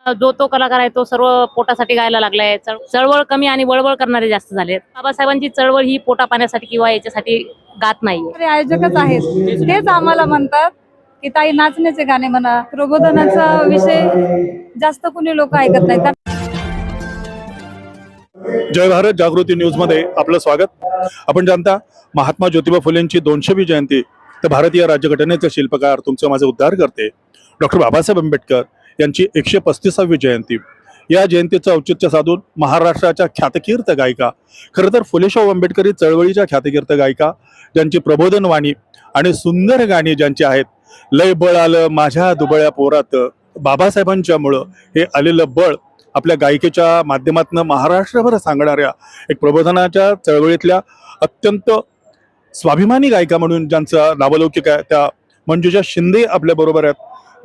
जो तो कलाकार आहे तो सर्व पोटासाठी गायला लागलाय. चळवळ कमी आणि वळवळ करणारे जास्त झालेत. बाबासाहेबांची चळवळ ही पोटा पाण्यासाठी किंवा याच्यासाठी गात नाहीये. ते आयोजकच आहेत, तेच आम्हाला म्हणतात की ताई नाचण्याचे गाणे म्हणा. प्रबोधनाचा विषय जास्त कुणी लोक ऐकत नाहीत. जय भारत जागृती न्यूज मध्ये आपलं स्वागत. आपण जाणता महात्मा ज्योतिबा फुलेंची 200वी जयंती तर भारतीय राज्यघटनेचे शिल्पकार तुमचे माझे उद्धार करते डॉक्टर बाबासाहेब आंबेडकर यांची 135वी जयंती. या जयंतीचं औचित्य साधून महाराष्ट्राच्या ख्यातकीर्त गायिका, खरं तर फुलेशाहू आंबेडकरी चळवळीच्या ख्यातकीर्त गायिका, ज्यांची प्रबोधन वाणी आणि सुंदर गाणी ज्यांची आहेत. लय बळ आलं माझ्या दुबळ्या पोरात, बाबासाहेबांच्यामुळं हे आलेलं बळ आपल्या गायिकेच्या माध्यमातून महाराष्ट्रभर सांगणाऱ्या एक प्रबोधनाच्या चळवळीतल्या अत्यंत स्वाभिमानी गायिका म्हणून ज्यांचा नावलौकिक आहे त्या मंजुषा शिंदे आपल्या बरोबर आहेत.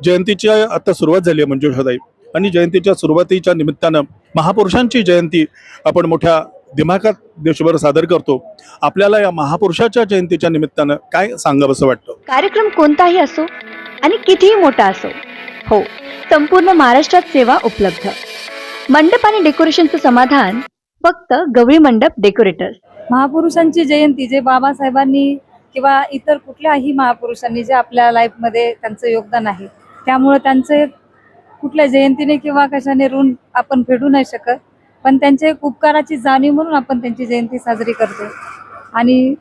जयंतीची आता सुरुवात झाली आहे मंजुषाताई, आणि जयंतीच्या सुरुवातीच्या निमित्तानं महापुरुषांची जयंती आपण मोठ्या दिमाखात देशभर सादर करतो. आपल्याला या महापुरुषाच्या जयंतीच्या निमित्तानं काय सांगावंसं वाटतं? कार्यक्रम कोणताही असो आणि कितीही मोठा असो, हो, संपूर्ण महाराष्ट्रात सेवा उपलब्ध. मंडप आणि डेकोरेशनचं समाधान फक्त गवळी मंडप डेकोरेटर्स. महापुरुषांची जयंती जे बाबासाहेबांनी किंवा इतर कुठल्याही महापुरुषांनी जे आपल्या लाईफमध्ये त्यांचं योगदान आहे, त्यामुळे त्यांचे कुठल्या जयंतीने किंवा कशाने ऋण आपण फेडू नाही शकत. पण त्यांचे उपकाराची जाणीव म्हणून आपण त्यांची जयंती साजरी करतो, आणि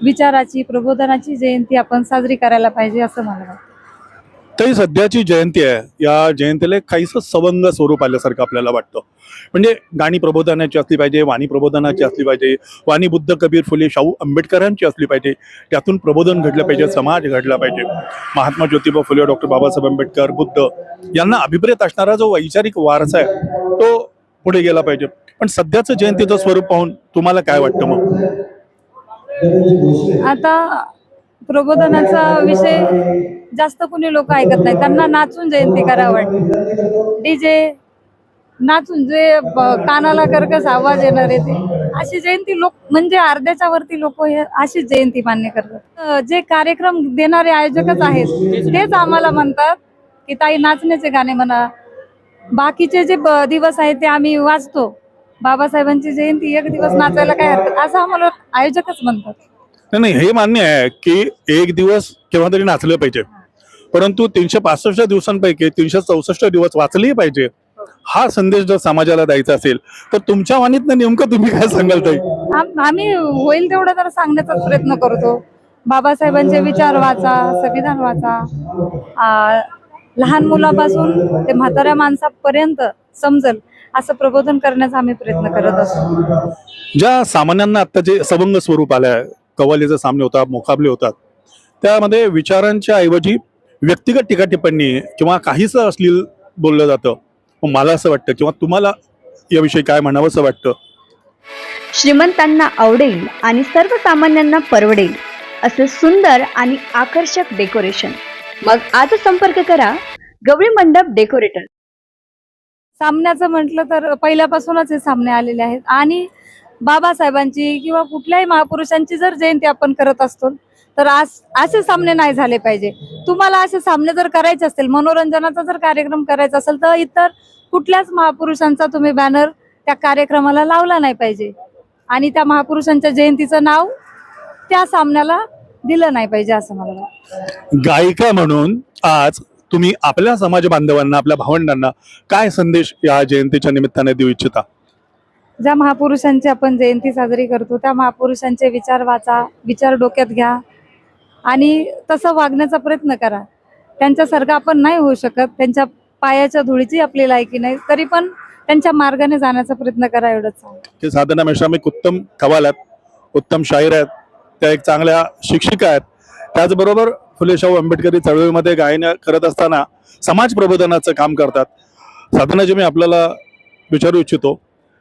विचाराची प्रबोधनाची जयंती आपण साजरी करायला पाहिजे असं मला वाटतं. तरी सध्याची जयंती आहे, या जयंतीला काहीसं सवंग स्वरूप आल्यासारखं आपल्याला वाटतं. म्हणजे गाणी प्रबोधनाची असली पाहिजे, वाणी प्रबोधनाची असली पाहिजे, वाणी बुद्ध कबीर फुले शाहू आंबेडकरांची असली पाहिजे, त्यातून प्रबोधन घडलं पाहिजे, समाज घडला पाहिजे. महात्मा ज्योतिबा फुले, डॉक्टर बाबासाहेब आंबेडकर, बुद्ध यांना अभिप्रेत असणारा जो वैचारिक वारसा आहे तो पुढे गेला पाहिजे. पण सध्याचं जयंतीचं स्वरूप पाहून तुम्हाला काय वाटतं मग? आता प्रबोधनाचा विषय जास्त कुणी लोक ऐकत नाही. त्यांना नाचून जयंती करावं वाटते. डीजे नाचून जे कानाला कर्कश आवाज येणार आहे ते अशी जयंती लोक, म्हणजे अर्ध्याच्या वरती लोक हे अशी जयंती मान्य करतात. जे कार्यक्रम देणारे आयोजकच आहेत, तेच आम्हाला म्हणतात की ताई नाचण्याचे गाणे म्हणा. बाकीचे जे दिवस आहेत ते आम्ही वाचतो. बाबासाहेबांची जयंती एक दिवस नाचायला काय हरकत, असं आम्हाला आयोजकच म्हणतात. नाही, हे मान्य आहे की एक दिवस केव्हा तरी नाचलं पाहिजे, परंतु 365 दिवसांपैकी 364 दिवस वाचले पाहिजे. हा संदेश जर समाजाला द्यायचा असेल तर तुमच्या वाणीतनं नेमकं तुम्ही काय सांगाल ताई? आम्ही होईल तेवढं तर सांगण्याचा प्रयत्न करतो. बाबासाहेबांचे विचार वाचा, संविधान वाचा. लहान मुलापासून ते म्हाताऱ्या माणसापर्यंत समजल असं प्रबोधन करण्याचा आम्ही प्रयत्न करत असतो. ज्या सामान्यांना आता जे सबंग स्वरूप आलंय, कव्वालीचे सामने होतात, मुकाबले होतात, त्यामध्ये विचारांच्या ऐवजी व्यक्तिगत टीका टिप्पणी किंवा काहीच अश्लील बोललं जातं. मला असं वाटतं, किंवा तुम्हाला याविषयी काय म्हणावं असं वाटतं? श्रीमंतांना आवडेल आणि सर्वसामान्यांना परवडेल असे सुंदर आणि आकर्षक डेकोरेशन. मग आज संपर्क करा गवळी मंडप डेकोरेटर. सामन्याचं म्हटलं तर पहिल्यापासूनच हे सामने आलेले आहेत, आणि बाबासाहेबांची किंवा कुठल्याही महापुरुषांची जर जयंती आपण करत असतो तर असे सामने नाही झाले पाहिजे. तुम्हाला असे सामने जर करायचे असतील, मनोरंजनाचा जर कार्यक्रम करायचा असेल, तर इतर कुठल्याच महापुरुषांचा तुम्ही बॅनर त्या कार्यक्रमाला लावला नाही पाहिजे, आणि त्या महापुरुषांच्या जयंतीचं नाव त्या सामन्याला दिलं नाही पाहिजे असं मला वाटतं. गायिका म्हणून आज तुम्ही आपल्या समाज बांधवांना, आपल्या भावंडांना काय संदेश या जयंतीच्या निमित्ताने देऊ इच्छिता? ज्या महापुरुषांची आपण जयंती साजरी करतो त्या महापुरुषांचे विचार वाचा, विचार डोक्यात घ्या, आणि तसं वागण्याचा प्रयत्न करा. त्यांच्यासारखं आपण नाही होऊ शकत, त्यांच्या पायाच्या धुळीची आपली लायकी नाही, तरी पण त्यांच्या मार्गाने जाण्याचा प्रयत्न करा, एवढंच सांग. साधना मेश्राम एक उत्तम कवाल आहेत, उत्तम शाहीर आहेत, त्या एक चांगल्या शिक्षिका आहेत. त्याचबरोबर फुले शाहू आंबेडकरी चळवळीमध्ये गायन करत असताना समाज प्रबोधनाचं काम करतात. साधनाजी, मी आपल्याला विचारू इच्छितो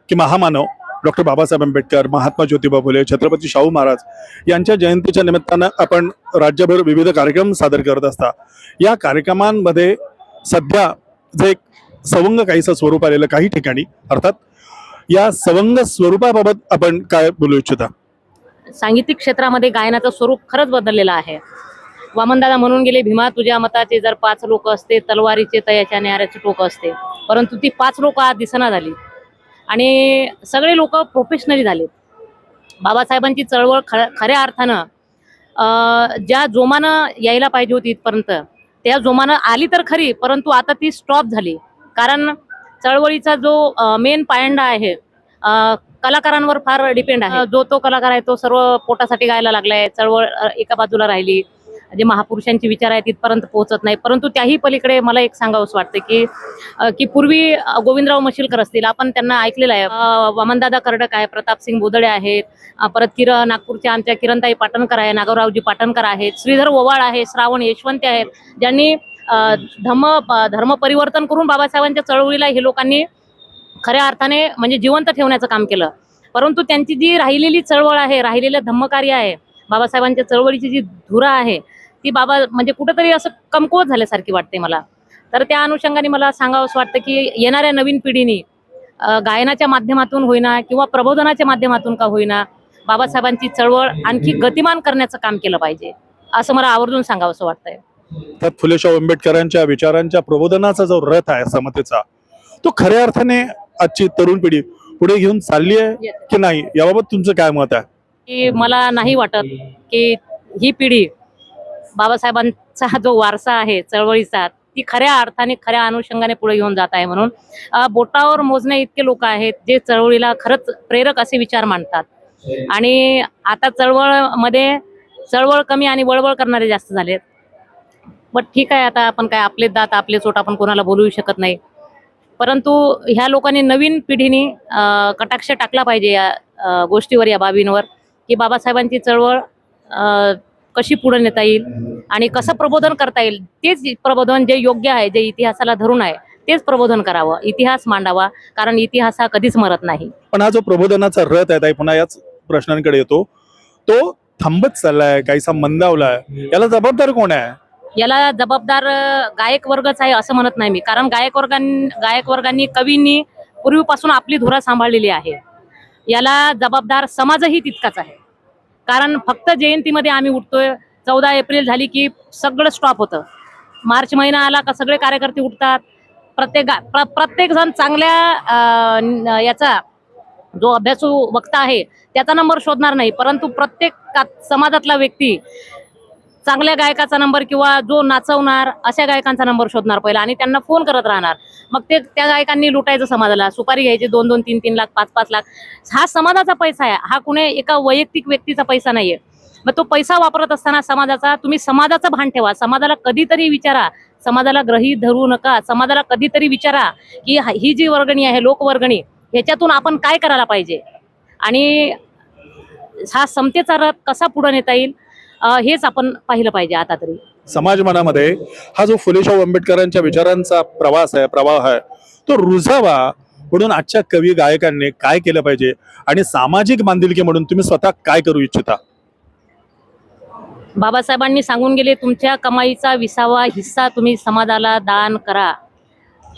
की महामानव डॉक्टर बाबासाहेब आंबेडकर, महात्मा ज्योतिबा फुले, छत्रपती शाहू महाराज यांच्या जयंतीच्या निमित्तानं आपण राज्यभर विविध कार्यक्रम सादर करत असता. या कार्यक्रमांमध्ये सध्या जे एक सवंग काहीसं स्वरूप आलेलं काही ठिकाणी, अर्थात या सवंग स्वरूपाबाबत आपण काय बोलू इच्छिता? सांगीतिक क्षेत्रामध्ये गायनाचं स्वरूप खरंच बदललेलं आहे. वामनदादा म्हणून गेले, भीमा तुझ्या मताचे जर 5 लोक असते, तलवारीचे तयाच्या न्याऱ्याचे टोक असते. परंतु ती 5 लोक आज दिसना झाली आणि सगळे लोक प्रोफेशनली झाले. बाबासाहेबांची चळवळ खऱ्या अर्थानं ज्या जोमानं यायला पाहिजे होती इथपर्यंत त्या जोमानं आली तर खरी, परंतु आता ती स्टॉप झाली. कारण चळवळीचा जो मेन पायंडा आहे कलाकारांवर फार डिपेंड आहे. जो तो कलाकार आहे तो सर्व पोटासाठी गायला लागलाय. चळवळ एका बाजूला राहिली, जे महापुरुषांचे विचार आहेत तिथपर्यंत पोहोचत नाही. परंतु त्याही पलीकडे मला एक सांगावंसं वाटतं की पूर्वी गोविंदराव मशिलकर असतील, आपण त्यांना ऐकलेलं आहे. वामनदादा कर्डक आहे, प्रतापसिंग बोदडे आहेत, परत नागपूरच्या आमच्या किरणताई पाटणकर आहे, नागवरावजी पाटणकर आहेत, श्रीधर ओवाळ आहे, श्रावण यशवंत आहेत, ज्यांनी धर्म परिवर्तन करून बाबासाहेबांच्या चळवळीला हे लोकांनी खऱ्या अर्थाने म्हणजे जिवंत ठेवण्याचं काम केलं. परंतु त्यांची जी राहिलेली चळवळ आहे, राहिलेलं धम्मकार्य आहे, बाबासाहेबांच्या चळवळीची जी धुरा आहे ती म्हणजे कुठंतरी असं कमकुवत झाल्यासारखी वाटते मला. तर त्या अनुषंगाने मला सांगावंसं वाटतं की येणाऱ्या नवीन पिढीने गायनाच्या माध्यमातून होईना किंवा प्रबोधनाच्या माध्यमातून का होईना बाबासाहेबांची चळवळ आणखी गतिमान करण्याचं काम केलं पाहिजे, असं मला आवर्जून सांगावंसं वाटतंय. तर फुलेशाह आंबेडकरांच्या विचारांच्या प्रबोधनाचा जो रथ आहे समतेचा, तो खऱ्या अर्थाने आजची तरुण पिढी पुढे घेऊन चालली आहे की नाही, याबाबत तुमचं काय मत आहे? की मला नाही वाटत की ही पिढी बाबासाहेबांचा जो वारसा आहे चळवळीचा ती खऱ्या अर्थाने खऱ्या अनुषंगाने पुढे घेऊन जात आहे. म्हणून बोटावर मोजणे इतके लोक आहेत जे चळवळीला खरंच प्रेरक असे विचार मांडतात. आणि आता चळवळ कमी आणि वळवळ करणारे जास्त झालेत. बट ठीक आहे, आता आपण काय आपले दात आपले चोट आपण कोणाला बोलवू शकत नाही. परंतु ह्या लोकांनी नवीन पिढीने कटाक्ष टाकला पाहिजे या गोष्टीवर, या बाबींवर, की बाबासाहेबांची चळवळ कशी पुढे नेता येईल आणि कसं प्रबोधन करता येईल. तेच प्रबोधन जे योग्य आहे, जे इतिहासाला धरून आहे तेच प्रबोधन करावं, इतिहास मांडावा, कारण इतिहास हा कधीच मरत नाही. पण हा जो प्रबोधनाचा रथ आहे, पुन्हा याच प्रश्नांकडे येतो, तो थांबत चाललाय, काहीसा मंदावलाय, याला जबाबदार कोण आहे? याला जबाबदार गायक वर्गच आहे असं म्हणत नाही मी, कारण गायक वर्गांनी कवींनी पूर्वीपासून आपली धुरा सांभाळलेली आहे. याला जबाबदार समाजही तितकाच आहे. कारण फक्त जयंतीमध्ये आम्ही उठतोय, 14 एप्रिल झाली की सगळं स्टॉप होतं. मार्च महिना आला का सगळे कार्यकर्ते उठतात. प्रत्येक जण चांगल्या याचा जो अभ्यासू वक्ता आहे त्याचा नंबर शोधणार नाही, परंतु प्रत्येक समाजातला व्यक्ती चांगल्या गायकाचा नंबर किंवा जो नाचवणार अशा गायकांचा नंबर शोधणार पहिला आणि त्यांना फोन करत राहणार. मग त्या गायकांनी लुटायचं समाजाला, सुपारी घ्यायची 2-2, 3-3 लाख, 5-5 लाख. हा समाजाचा पैसा आहे, हा कुणी एका वैयक्तिक व्यक्तीचा पैसा नाहीये. मग तो पैसा वापरत असताना समाजाचा, तुम्ही समाजाचं भान ठेवा. समाजाला कधीतरी विचारा, समाजाला गृहीत धरू नका. समाजाला कधीतरी विचारा की ही जी वर्गणी आहे, लोकवर्गणी, ह्याच्यातून आपण काय करायला पाहिजे आणि हा समतेचा रथ कसा पुढे नेता येईल हेच आपण पाहिलं पाहिजे. आता तरी समाज मनामध्ये हा जो फुलेशाह आंबेडकरांच्या विचारांचा प्रवाह आहे तो रुजावा म्हणून आजच्या कवी गायकांनी काय केलं पाहिजे आणि सामाजिक बांधिलकी म्हणून तुम्ही स्वतः काय करू इच्छिता? बाबासाहेबांनी सांगून गेले, तुमच्या कमाईचा 20वा हिस्सा तुम्ही समाजाला दान करा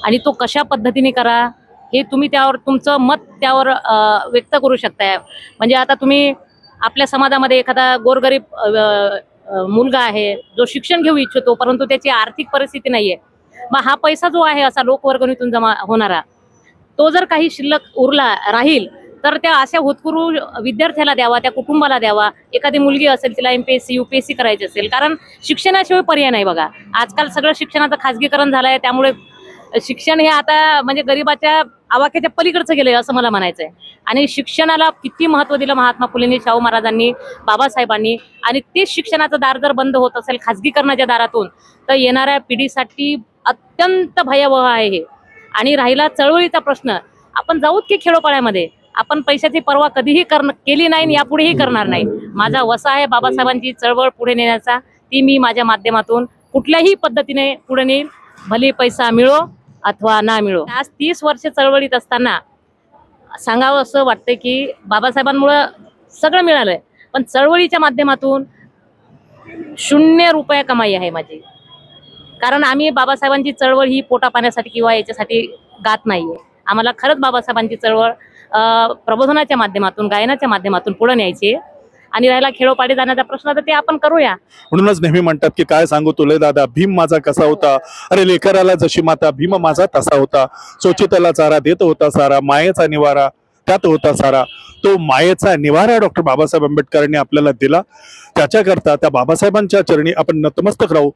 आणि तो कशा पद्धतीने करा हे तुम्ही त्यावर तुमचं मत त्यावर व्यक्त करू शकताय. म्हणजे आता तुम्ही आपल्या समाजामध्ये एखादा गोरगरीब मुलगा आहे जो शिक्षण घेऊ इच्छितो परंतु त्याची आर्थिक परिस्थिती नाहीये, मग हा पैसा जो आहे असा लोकवर्गणीतून जमा होणारा तो जर काही शिल्लक राहील तर त्या अशा होतकरू विद्यार्थ्याला द्यावा, त्या कुटुंबाला द्यावा. एखादी मुलगी असेल तिला MPSC UPSC करायची असेल, कारण शिक्षणाशिवाय पर्याय नाही. बघा आजकाल सगळं शिक्षणाचं खाजगीकरण झालंय, त्यामुळे शिक्षण हे आता म्हणजे गरिबाच्या आवाक्याच्या पलीकडचं गेलंय असं मला म्हणायचंय. आणि शिक्षणाला किती महत्त्व दिलं महात्मा फुलेंनी, शाहू महाराजांनी, बाबासाहेबांनी. आणि तेच शिक्षणाचं दार जर बंद होत असेल खाजगीकरणाच्या दारातून तर येणाऱ्या पिढीसाठी अत्यंत भयावह आहे हे. आणि राहिला चळवळीचा प्रश्न, आपण जाऊत की खेडोपाड्यामध्ये, आपण पैशाची पर्वा कधीही केली नाही आणि यापुढेही करणार नाही. माझा वसा आहे बाबासाहेबांची चळवळ पुढे नेण्याचा, ती मी माझ्या माध्यमातून कुठल्याही पद्धतीने पुढे नेईल, भले पैसा मिळो अथवा ना मिळो. आज 30 वर्ष चळवळीत असताना सांगावं असं वाटतं की बाबासाहेबांमुळं सगळं मिळालंय, पण चळवळीच्या माध्यमातून 0 रुपया कमाई आहे माझी. कारण आम्ही बाबासाहेबांची चळवळ ही पोटा पाण्यासाठी किंवा याच्यासाठी गात नाहीये. आम्हाला खरंच बाबासाहेबांची चळवळ प्रबोधनाच्या माध्यमातून, गायनाच्या माध्यमातून पुढे न्यायची. आणि राहिला खेळोपाडी जाण्याचा प्रश्न, तर ते आपण करूया. म्हणूनच नेहमी म्हणतात की काय सांगू तुले दादा, भीम माझा कसा होता, अरे लेकराला जशी माता भीम माझा तसा होता, सोचितला चारा देत होता सारा, मायेचा निवारा त्यात होता सारा. तो मायेचा निवारा डॉक्टर बाबासाहेब आंबेडकरांनी आपल्याला दिला. त्याच्याकरता त्या बाबासाहेबांच्या चरणी आपण नतमस्तक राहू.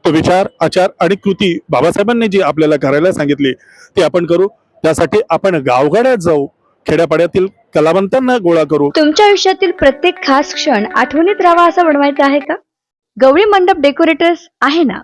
तो विचार, आचार आणि कृती बाबासाहेबांनी जी आपल्याला करायला सांगितली ती आपण करू. त्यासाठी आपण गावगाड्यात जाऊ, खेड्यापाड्यातील कलावंतांना गोळा करू. तुमच्या आयुष्यातील प्रत्येक खास क्षण आठवणीत राहावा असं बनवायचं आहे का? गवळी मंडप डेकोरेटर्स आहे ना.